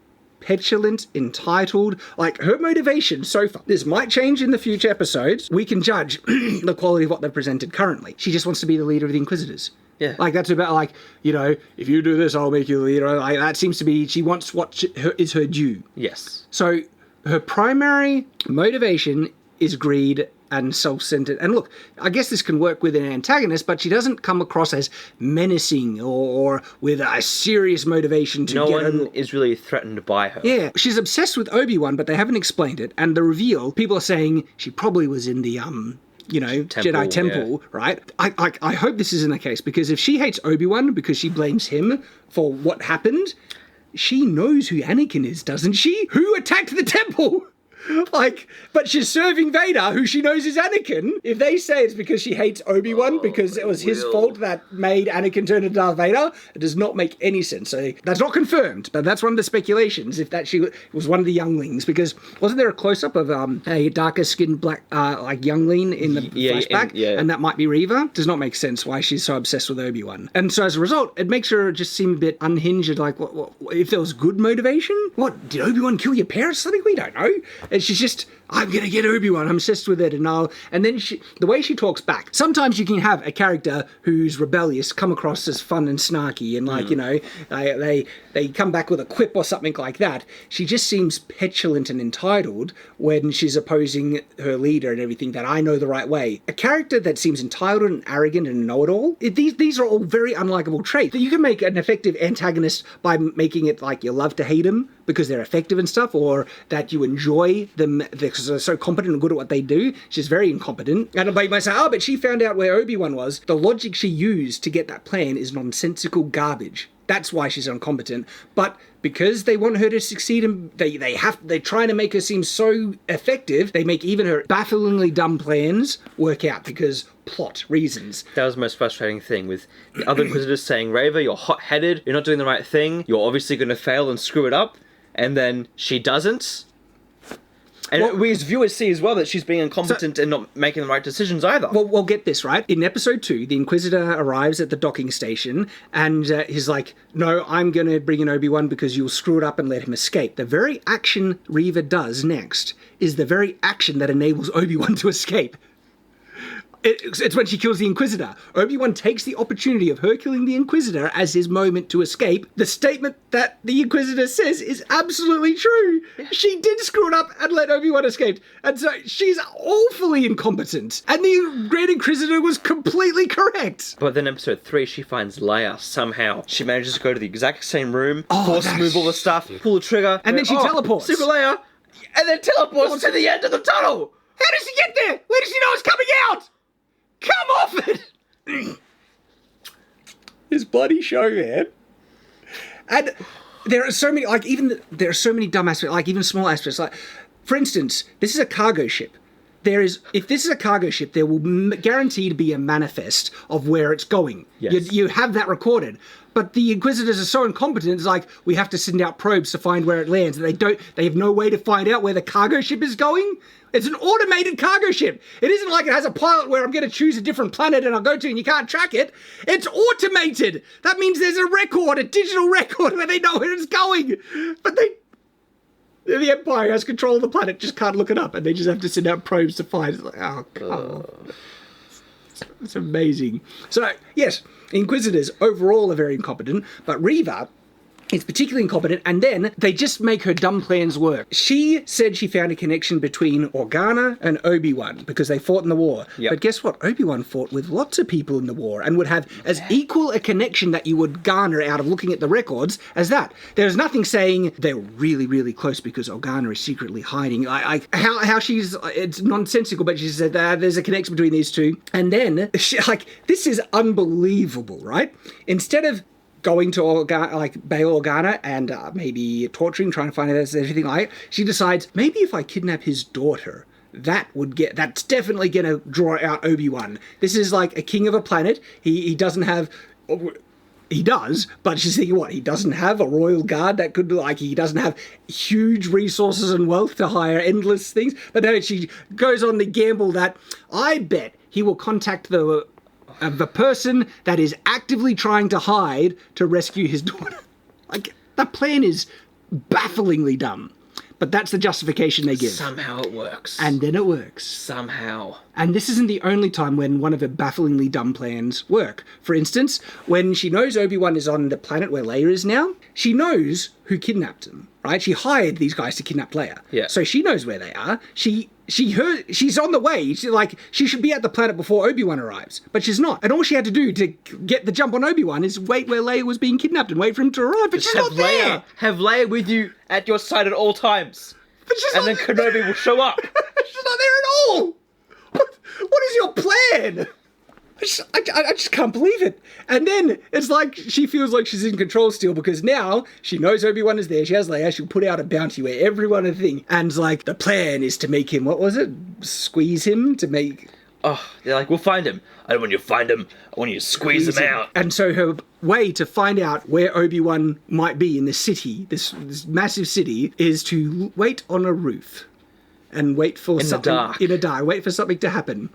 petulant, entitled, like her motivation so far. This might change in the future episodes. We can judge the quality of what they've presented currently. She just wants to be the leader of the Inquisitors. Yeah. Like, that's about, like, you know, if you do this, I'll make you the leader. Like, that seems to be, she wants what is her due. Yes. So her primary motivation is greed and self-centered. And look, I guess this can work with an antagonist, but she doesn't come across as menacing or with a serious motivation to no get one is really threatened by her. Yeah, she's obsessed with Obi-Wan, but they haven't explained it. And the reveal, people are saying she probably was in the Jedi Temple, right? I hope this isn't the case, because if she hates Obi-Wan because she blames him for what happened, she knows who Anakin is, doesn't she? Who attacked the temple? Like, but she's serving Vader, who she knows is Anakin. If they say it's because she hates Obi-Wan because it was his fault that made Anakin turn into Darth Vader, it does not make any sense. So that's not confirmed, but that's one of the speculations, if that she was one of the younglings, because wasn't there a close-up of a darker-skinned black, like, youngling in the flashback? And that might be Reva? Does not make sense why she's so obsessed with Obi-Wan. And so as a result, it makes her just seem a bit unhinged, like, what if there was good motivation? What, did Obi-Wan kill your parents? Something we don't know. And she's just, I'm going to get Obi-Wan, I'm obsessed with it, and then the way she talks back, sometimes you can have a character who's rebellious come across as fun and snarky, and like, you know, they come back with a quip or something like that. She just seems petulant and entitled when she's opposing her leader and everything, that I know the right way. A character that seems entitled and arrogant and know-it-all, these are all very unlikable traits. You can make an effective antagonist by making it like you love to hate them because they're effective and stuff, or that you enjoy them because they're so competent and good at what they do. She's very incompetent. And they might say, but she found out where Obi-Wan was. The logic she used to get that plan is nonsensical garbage. That's why she's incompetent. But because they want her to succeed, and they're trying to make her seem so effective, they make even her bafflingly dumb plans work out because plot reasons. That was the most frustrating thing, with the other Inquisitors saying, Reva, you're hot-headed, you're not doing the right thing, you're obviously going to fail and screw it up, and then she doesn't. And we as viewers see as well that she's being incompetent and not making the right decisions either. Well, we'll get this, right? In episode 2, the Inquisitor arrives at the docking station and he's like, no, I'm going to bring in Obi-Wan because you'll screw it up and let him escape. The very action Reva does next is the very action that enables Obi-Wan to escape. It's when she kills the Inquisitor. Obi-Wan takes the opportunity of her killing the Inquisitor as his moment to escape. The statement that the Inquisitor says is absolutely true. Yeah. She did screw it up and let Obi-Wan escape. And so she's awfully incompetent. And the Grand Inquisitor was completely correct. But then episode 3, she finds Leia somehow. She manages to go to the exact same room, force move all the stuff, pull the trigger. And then she teleports. Super Leia. And then teleports to the end of the tunnel. How does she get there? Where does she know it's coming out? Come off it! This bloody show, man. And there are so many, like, there are so many dumb aspects, like, even small aspects. Like, for instance, this is a cargo ship. If this is a cargo ship, there will guarantee to be a manifest of where it's going. Yes. You have that recorded. But the Inquisitors are so incompetent, it's like, we have to send out probes to find where it lands. And they have no way to find out where the cargo ship is going. It's an automated cargo ship. It isn't like it has a pilot where I'm going to choose a different planet and I'll go to and you can't track it. It's automated. That means there's a record, a digital record where they know where it's going. But the Empire has control of the planet, just can't look it up, and they just have to send out probes to find it. It's like, oh, come on. It's amazing. So, yes, Inquisitors overall are very incompetent, but Reva It's particularly incompetent, and then they just make her dumb plans work. She said she found a connection between Organa and Obi-Wan because they fought in the war. Yep. But guess what? Obi-Wan fought with lots of people in the war and would have as equal a connection that you would garner out of looking at the records as that. There's nothing saying they're really, really close because Organa is secretly hiding. How she's... It's nonsensical, but she said there's a connection between these two. And then, this is unbelievable, right? Instead of going to Bail Organa and maybe torturing, trying to find out if there's anything like it, she decides, maybe if I kidnap his daughter, that's definitely going to draw out Obi-Wan. This is like a king of a planet. He doesn't have... He does, but she's thinking, what? He doesn't have a royal guard that could, he doesn't have huge resources and wealth to hire endless things. But no, she goes on the gamble that I bet he will contact the person that is actively trying to hide to rescue his daughter. That plan is bafflingly dumb. But that's the justification they give. Somehow it works. And then it works. Somehow. And this isn't the only time when one of her bafflingly dumb plans work. For instance, when she knows Obi-Wan is on the planet where Leia is now, she knows who kidnapped him, right? She hired these guys to kidnap Leia. Yeah. So she knows where they are. She's on the way. She should be at the planet before Obi-Wan arrives, but she's not. And all she had to do to get the jump on Obi-Wan is wait where Leia was being kidnapped and wait for him to arrive. But she's not there. Have Leia with you at your side at all times. But she's and not then Kenobi will show up. She's not there at all. What is your plan? I just can't believe it. And then it's like she feels like she's in control still because now she knows Obi-Wan is there. She has Leia. She'll put out a bounty where everyone a thing. And the plan is to make him, what was it? Squeeze him to make... Oh, they're like, we'll find him. I don't want you to find him. I want you to squeeze him out. And so her way to find out where Obi-Wan might be in the city, this massive city, is to wait on a roof and wait for something... In the dark. Wait for something to happen.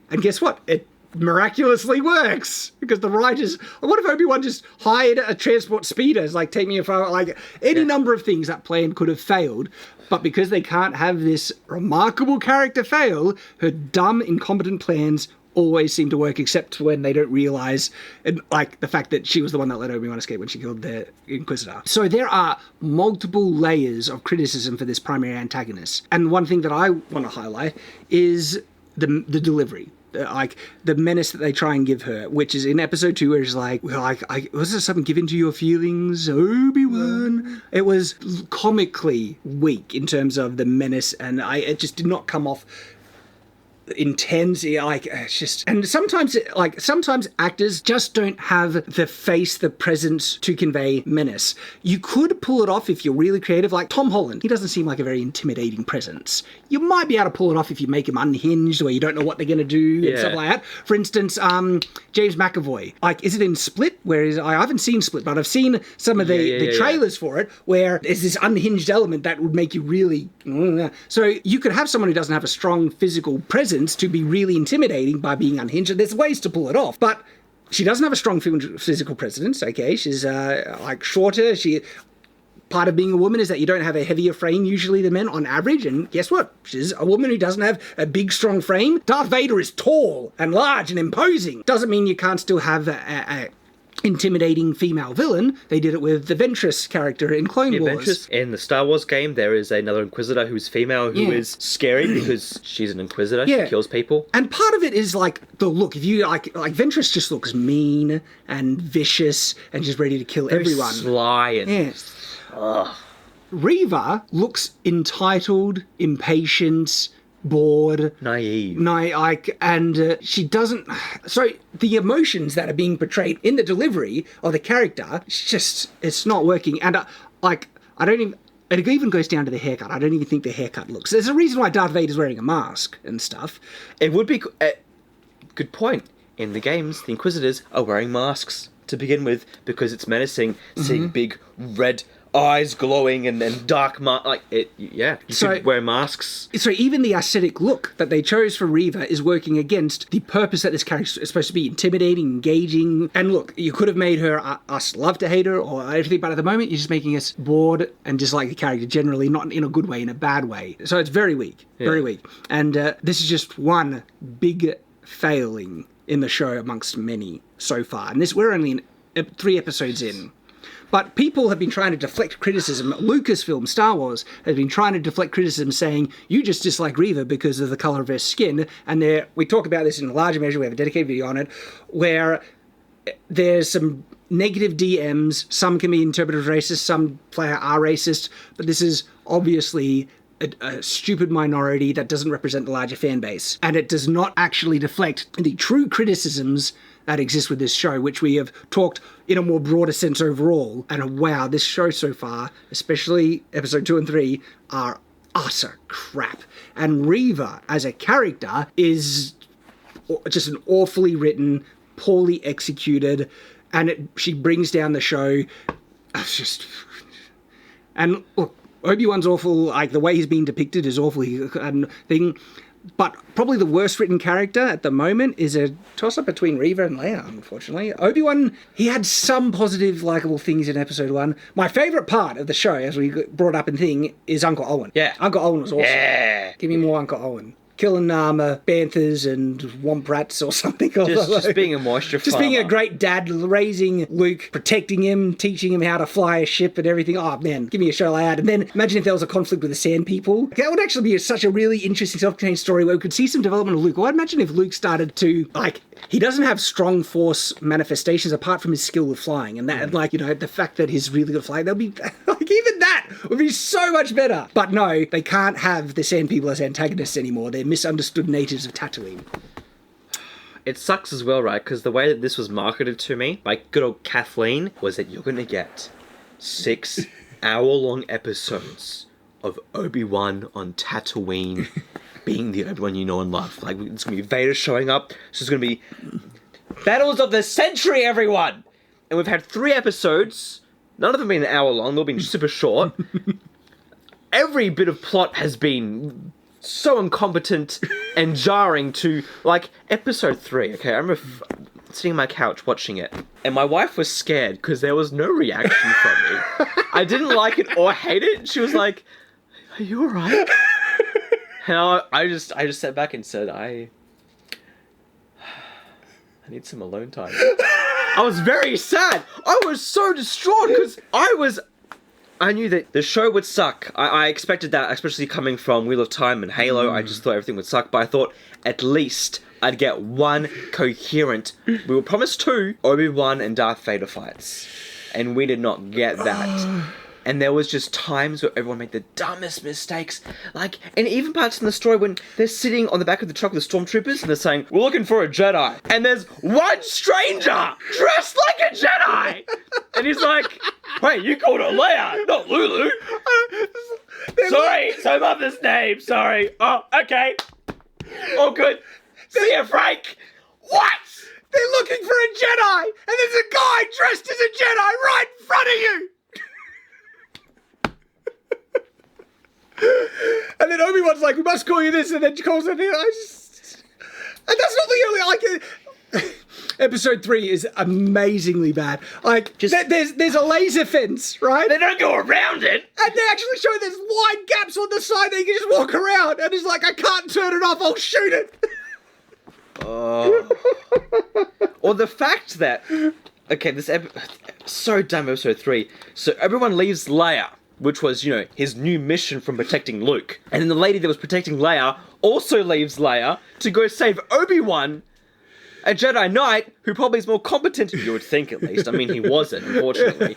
And guess what? It miraculously works because the writers... What if Obi-Wan just hired a transport speeder? It's take me far... Any number of things that plan could have failed, but because they can't have this remarkable character fail, her dumb, incompetent plans always seem to work, except when they don't realise, the fact that she was the one that let Obi-Wan escape when she killed the Inquisitor. So there are multiple layers of criticism for this primary antagonist. And one thing that I want to highlight is the delivery. The menace that they try and give her, which is in episode 2 where she's was there something given to your feelings, Obi-Wan? It was comically weak in terms of the menace, and it just did not come off intense. It's just, and sometimes actors just don't have the face, the presence to convey menace. You could pull it off if you're really creative, like Tom Holland. He doesn't seem like a very intimidating presence. You might be able to pull it off if you make him unhinged or you don't know what they're going to do and stuff like that. For instance, James McAvoy. Is it in Split? I haven't seen Split, but I've seen some of the trailers for it where there's this unhinged element that would make you really... So you could have someone who doesn't have a strong physical presence to be really intimidating by being unhinged. There's ways to pull it off, but she doesn't have a strong physical presence. Okay, she's shorter. Part of being a woman is that you don't have a heavier frame usually than men on average, and guess what? She's a woman who doesn't have a big, strong frame. Darth Vader is tall and large and imposing. Doesn't mean you can't still have a intimidating female villain. They did it with the Ventress character in Clone Wars. Ventress. In the Star Wars game, there is another Inquisitor who's female who is scary because she's an Inquisitor. She kills people. And part of it is the look. If you like Ventress just looks mean and vicious and just ready to kill everyone. Sly and... Ugh. Reva looks entitled, impatient, bored, naive, and she doesn't. So the emotions that are being portrayed in the delivery of the character, it's not working. And I don't even. It even goes down to the haircut. I don't even think the haircut looks. There's a reason why Darth Vader's wearing a mask and stuff. It would be good point. In the games, the Inquisitors are wearing masks to begin with because it's menacing. Seeing big red eyes glowing and then dark you should wear masks. So even the aesthetic look that they chose for Reva is working against the purpose that this character is supposed to be: intimidating, engaging. And look, you could have made her us love to hate her or everything, but at the moment you're just making us bored and dislike the character generally, not in a good way, in a bad way. So it's very weak, very weak. And this is just one big failing in the show amongst many so far. And we're only 3 episodes in. But people have been trying to deflect criticism. Lucasfilm, Star Wars, has been trying to deflect criticism, saying, you just dislike Reva because of the colour of her skin. And we talk about this in a larger measure, we have a dedicated video on it, where there's some negative DMs, some can be interpreted as racist, some player are racist, but this is obviously a stupid minority that doesn't represent the larger fan base. And it does not actually deflect the true criticisms that exist with this show, which we have talked in a more broader sense overall. And wow, this show so far, especially episode 2 and 3, are utter crap. And Reva, as a character, is just an awfully written, poorly executed, and she brings down the show. It's just... And look, Obi-Wan's awful, like the way he's being depicted is awfully thing. But probably the worst written character at the moment is a toss-up between Reva and Leia, unfortunately. Obi-Wan, he had some positive, likeable things in episode 1. My favourite part of the show, as we brought up in thing, is Uncle Owen. Yeah. Uncle Owen was awesome. Yeah. Give me more Uncle Owen. Killing banthas and womp rats or something. Just being a moisture Just farmer. being a great dad, raising Luke, protecting him, teaching him how to fly a ship and everything. Oh, man, give me a show like that. And then imagine if there was a conflict with the Sand People. That would actually be such a really interesting self-contained story where we could see some development of Luke. Well, I'd imagine if Luke started to, he doesn't have strong force manifestations apart from his skill with flying. And that, the fact that he's really good at flying, they'll be, even that would be so much better. But no, they can't have the Sand People as antagonists anymore. They're misunderstood natives of Tatooine. It sucks as well, right? Because the way that this was marketed to me by good old Kathleen was that you're going to get 6 hour-long episodes of Obi-Wan on Tatooine being the Obi-Wan you know and love. Like, it's going to be Vader showing up. So it's going to be Battles of the Century, everyone! And we've had 3 episodes. None of them been an hour long. They've been super short. Every bit of plot has been so incompetent and jarring to, episode 3, okay? I remember sitting on my couch watching it, and my wife was scared because there was no reaction from me. I didn't like it or hate it. She was like, are you alright? And I just sat back and said, I need some alone time. I was very sad. I was so distraught because I knew that the show would suck. I expected that, especially coming from Wheel of Time and Halo. I just thought everything would suck, but I thought at least I'd get one coherent... We were promised 2 Obi-Wan and Darth Vader fights, and we did not get that. And there was just times where everyone made the dumbest mistakes. And even parts in the story when they're sitting on the back of the truck with the stormtroopers and they're saying, we're looking for a Jedi. And there's one stranger dressed like a Jedi. And he's like, wait, you called her Leia, not Lulu. Sorry, it's her mother's name, sorry. Oh, okay. All good. See ya, Frank. What? They're looking for a Jedi, and there's a guy dressed as a Jedi right in front of you. And then Obi-Wan's like, we must call you this, and then she calls it. And that's not the only, episode 3 is amazingly bad. There's a laser fence, right? They don't go around it. And they actually show there's wide gaps on the side that you can just walk around. And it's like, I can't turn it off, I'll shoot it. Or the fact that... Okay, so dumb, episode 3. So everyone leaves Leia, which was, his new mission from protecting Luke. And then the lady that was protecting Leia also leaves Leia to go save Obi-Wan, a Jedi Knight who probably is more competent, you would think at least. I mean, he wasn't, unfortunately.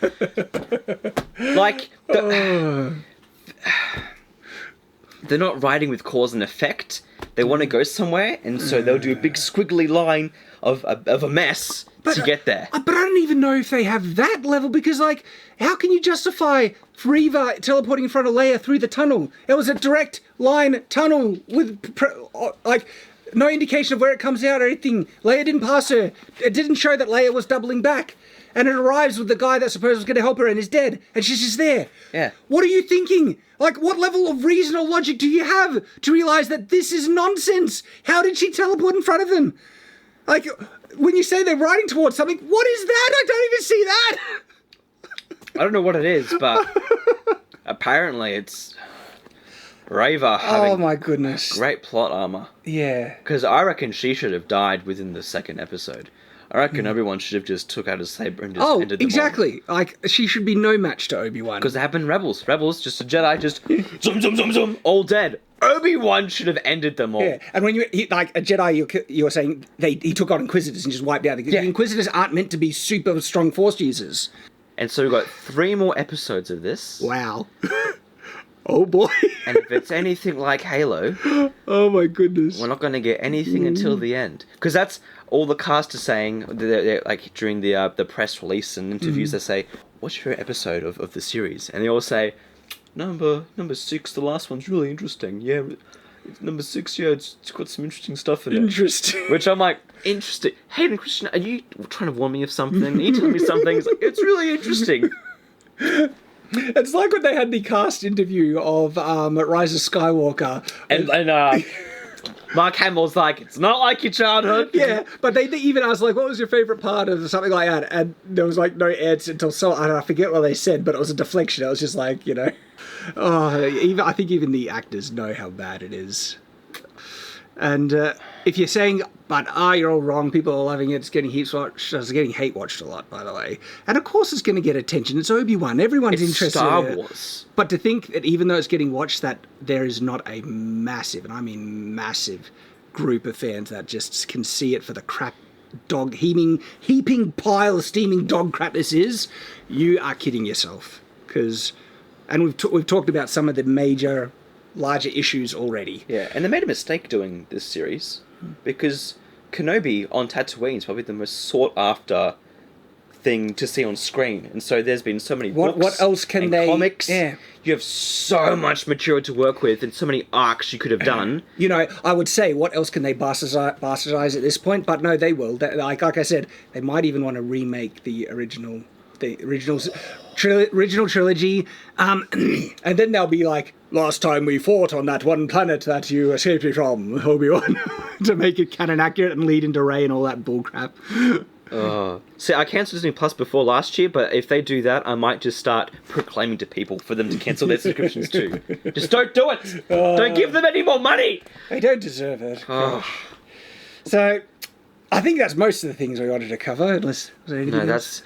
They're not writing with cause and effect. They want to go somewhere, and so they'll do a big squiggly line of a mess to get there. But I don't even know if they have that level, because, how can you justify Reva teleporting in front of Leia through the tunnel? It was a direct line tunnel with, no indication of where it comes out or anything. Leia didn't pass her. It didn't show that Leia was doubling back. And it arrives with the guy that supposed was going to help her and is dead. And she's just there. Yeah. What are you thinking? What level of reason or logic do you have to realise that this is nonsense? How did she teleport in front of them? When you say they're riding towards something, what is that? I don't even see that. I don't know what it is, but apparently it's Reva having my goodness, great plot armor. Yeah. Because I reckon she should have died within the 2nd episode. I reckon Obi-Wan should have just took out his saber and just ended them exactly. Like, she should be no match to Obi-Wan. Because they have been rebels. Rebels, just a Jedi, just zoom, zoom, zoom, zoom, all dead. Obi-Wan should have ended them all. Yeah, and when like a Jedi, you're saying he took on Inquisitors and just wiped out the Inquisitors aren't meant to be super strong Force users. And so we've got 3 more episodes of this. Wow. Oh boy. And if it's anything like Halo, oh my goodness, we're not going to get anything until the end. Because that's all the cast are saying. They're, like during the press release and interviews, they say, "What's your favorite episode of the series?" And they all say, "Number 6. The last one's really interesting. Yeah, number 6. Yeah, it's got some interesting stuff in it." Interesting. Which I'm like, interesting. Hayden Christian, are you trying to warn me of something? Are you telling me something? It's like, it's really interesting. It's like when they had the cast interview of Rise of Skywalker. And Mark Hamill's like, it's not like your childhood. Yeah, but they even asked, like, what was your favourite part of something like that? And there was, like, no answer until I forget what they said, but it was a deflection. It was just like, you know. I think even the actors know how bad it is. And if you're saying, but you're all wrong, people are loving it, it's getting hate watched a lot, by the way. And of course it's going to get attention. It's Obi-Wan. Everyone's interested Star in it. Wars. But to think that even though it's getting watched, that there is not a massive, and I mean massive, group of fans that just can see it for the crap dog heaping pile of steaming dog crap this is, you are kidding yourself. And we've talked about some of the larger issues already. Yeah, and they made a mistake doing this series because Kenobi on Tatooine is probably the most sought after thing to see on screen, and so there's been so many books what else can and they comics. Yeah, you have so much material to work with and so many arcs you could have done. You know, I would say what else can they bastardize at this point, but no, they will. Like I said, they might even want to remake the original trilogy, and then they'll be like, last time we fought on that one planet that you escaped me from, Obi-Wan, to make it canon accurate and lead into Rey and all that bullcrap. See, I cancelled Disney Plus before last year, but if they do that, I might just start proclaiming to people for them to cancel their subscriptions too. Just don't do it! Don't give them any more money! They don't deserve it. So, I think that's most of the things we wanted to cover, unless was there anything else?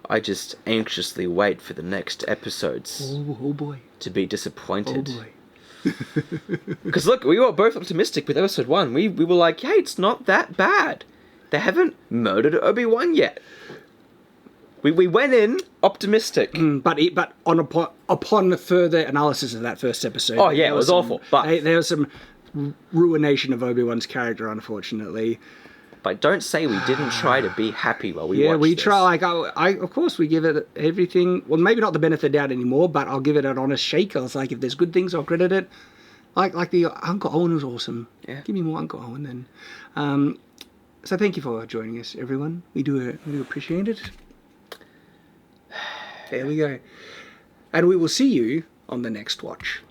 I just anxiously wait for the next episodes. Oh boy. To be disappointed. Oh boy. Because look, we were both optimistic with episode 1. We were like, hey, it's not that bad. They haven't murdered Obi-Wan yet. We went in optimistic. But upon further analysis of that first episode... Oh yeah, it was awful. But there was some ruination of Obi-Wan's character, unfortunately. But don't say we didn't try to be happy while we watched Yeah, we this. try. Like, of course, we give it everything. Well, maybe not the benefit of the doubt anymore, but I'll give it an honest shake. I was like, if there's good things, I'll credit it. Like the Uncle Owen was awesome. Yeah. Give me more Uncle Owen then. So thank you for joining us, everyone. We do appreciate it. There we go. And we will see you on the next watch.